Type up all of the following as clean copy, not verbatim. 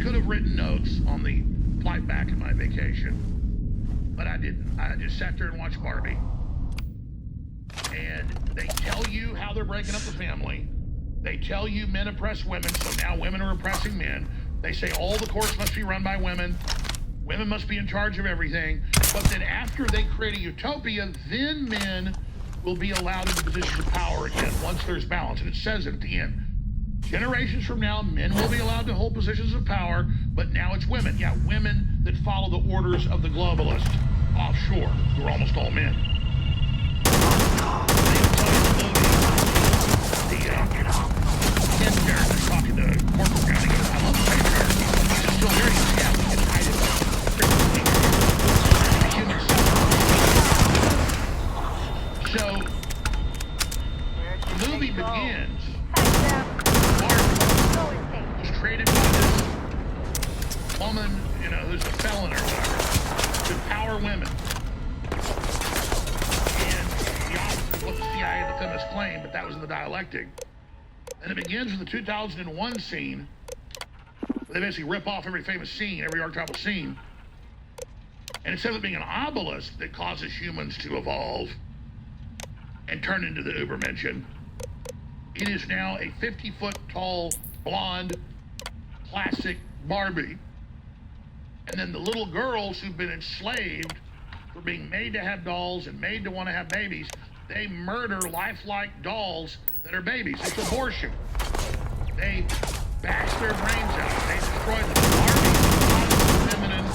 could have written notes on the flight back in my vacation, but I didn't. I just sat there and watched Barbie. And they tell you how they're breaking up the family. They tell you men oppress women, so now women are oppressing men. They say all the courts must be run by women. Women must be in charge of everything. But then after they create a utopia, then men will be allowed into positions of power again once there's balance. And it says it at the end. Generations from now, men will be allowed to hold positions of power, but now it's women. Yeah, women that follow the orders of the globalists offshore, who are almost all men. Talking to Corporal County, I love the patriarchy. He's still very happy and hide it. So, the movie begins. Barbie was created by this woman, you know, who's a felon or whatever, to empower women. And the opposite of what the CIA and the feminists claim, but that was in the dialectic. And it begins with the 2001 scene, where they basically rip off every famous scene, every archetypal scene. And instead of it being an obelisk that causes humans to evolve and turn into the Ubermenschen, it is now a 50-foot tall, blonde, classic Barbie. And then the little girls who've been enslaved for being made to have dolls and made to want to have babies, they murder lifelike dolls that are babies. It's abortion. They bash their brains out. They destroy them. Barbie, feminine,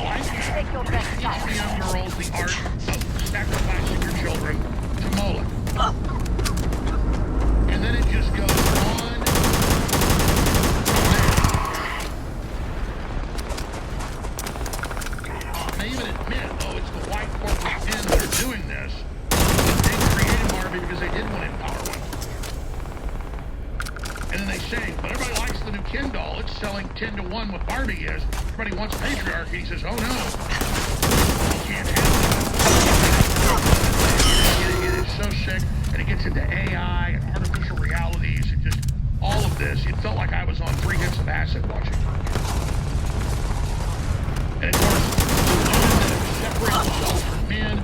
life teach the young girls the art of sacrificing your children to Moloch. And then it just goes on. They even admit, oh, it's the white corporate men that are doing this. Because they didn't want to empower women. And then they say, but everybody likes the new Ken doll. It's selling 10 to 1 what Barbie is. Everybody wants patriarchy. He says, oh no. You can't have that. It is so sick. And it gets into AI and artificial realities and just all of this. It felt like I was on 3 hits of acid watching. And of course, the women that separate themselves from men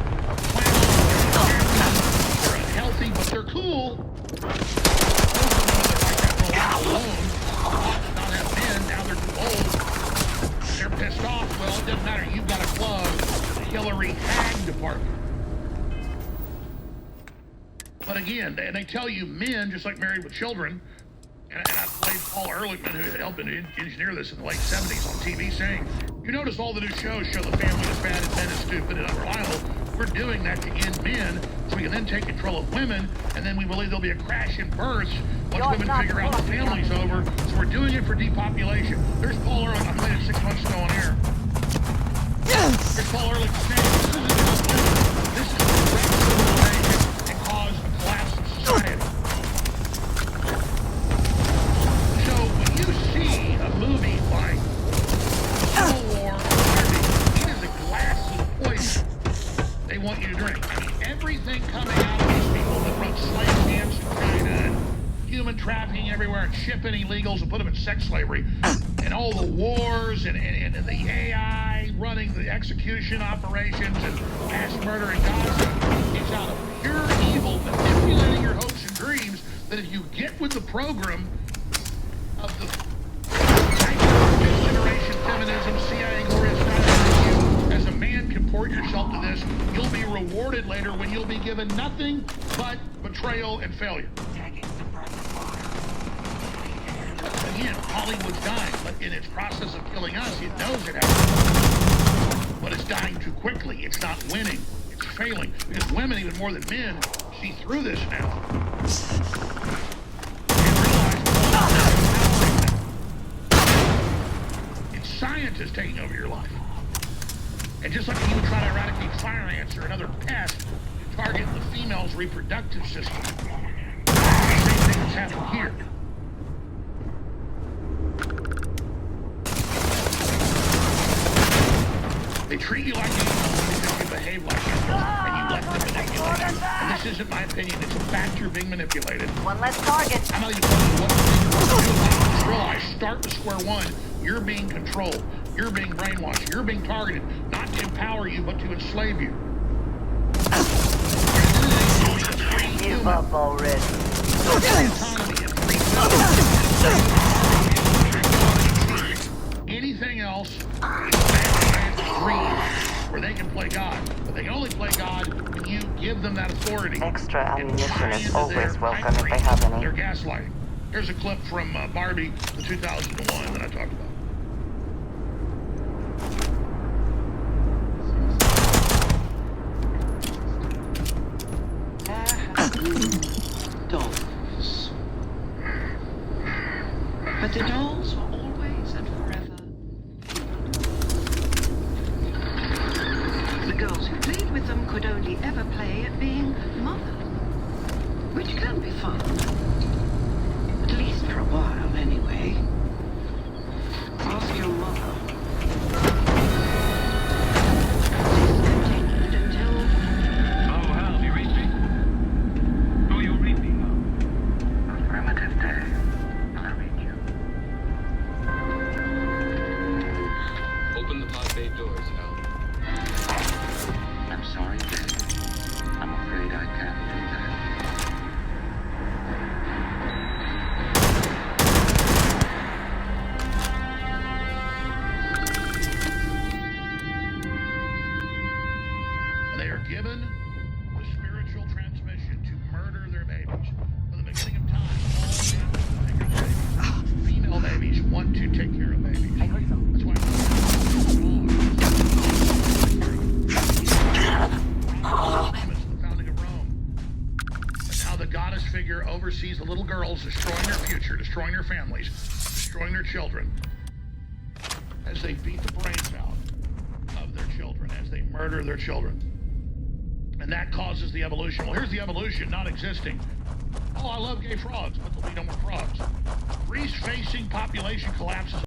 are healthy, but they're cool. Not have men, now they're too old. They're pissed off. Well, it doesn't matter. You've got a club, the Hillary Hag Department. But again, and they tell you men, just like Married with Children, and I played Paul Ehrlichman, who helped engineer this in the late 70s on TV, saying, you notice all the new shows show the family is bad and men is stupid and unreliable. We're doing that to end men, so we can then take control of women, and then we believe there'll be a crash in births once women figure out the family's over. So we're doing it for depopulation. There's Paul Ehrlich. I played it 6 months ago on air. There's Paul Ehrlich saying, this is to break civilization and cause a collapse of society. So when you see a movie like Civil War or Barbie, it is a glass of poison they want you to drink. I mean, everything coming out of these people that run slave camps in China and human trafficking everywhere and shipping illegals and put them in sex slavery and all the wars and the AI running the execution operations and mass murder in Gaza, it's out of pure evil, manipulating your hopes and dreams that if you get with the program of the generation feminism, CIA glorious dynasty, as a man comport yourself to this, you'll be rewarded later when you'll be given nothing but betrayal and failure. Again, Hollywood's dying, but in its process of killing us, it knows it has. But it's dying too quickly. It's not winning. It's failing. Because women, even more than men, see through this now. It's scientists taking over your life. And just like you would try to eradicate fire ants or another pest to target the female's reproductive system, the same thing that's happening here. They treat you like animals because you behave like animals, and you let them manipulate you. And this isn't my opinion, it's a fact you're being manipulated. One less target. I'm not even telling you what to do. Just realize, start with square one You're being controlled. You're being brainwashed. You're being targeted, not to empower you, but to enslave you. Give up already. Anything else dream where they can play God, but they can only play God when you give them that authority. Extra ammunition is into always their welcome pipe if they have dreams, any. Their gaslighting. Here's a clip from Barbie, the 2001 that I talked about. Dolls. But the dolls were always and forever. The girls who played with them could only ever play at being mother, which can be fun. At least for a while, anyway. Ask your mother. This continued until... Oh, Hal, you read me? Oh, you read me, Hal? Affirmative, Dave. I read you. Open the pod bay doors, Hal. I'm sorry, Dave. I'm afraid I can't do that. They are given the spiritual transmission to murder their babies. From the beginning of time, all men female babies want to take care of babies. That's why the founding of Rome. That's how the goddess figure oversees the little girls, destroying their future, destroying their families, destroying their children, as they beat the brains out of their children, as they murder their children. And that causes the evolution. Well, here's the evolution not existing. Oh, I love gay frogs, but there'll be no more frogs. Greece facing population collapses.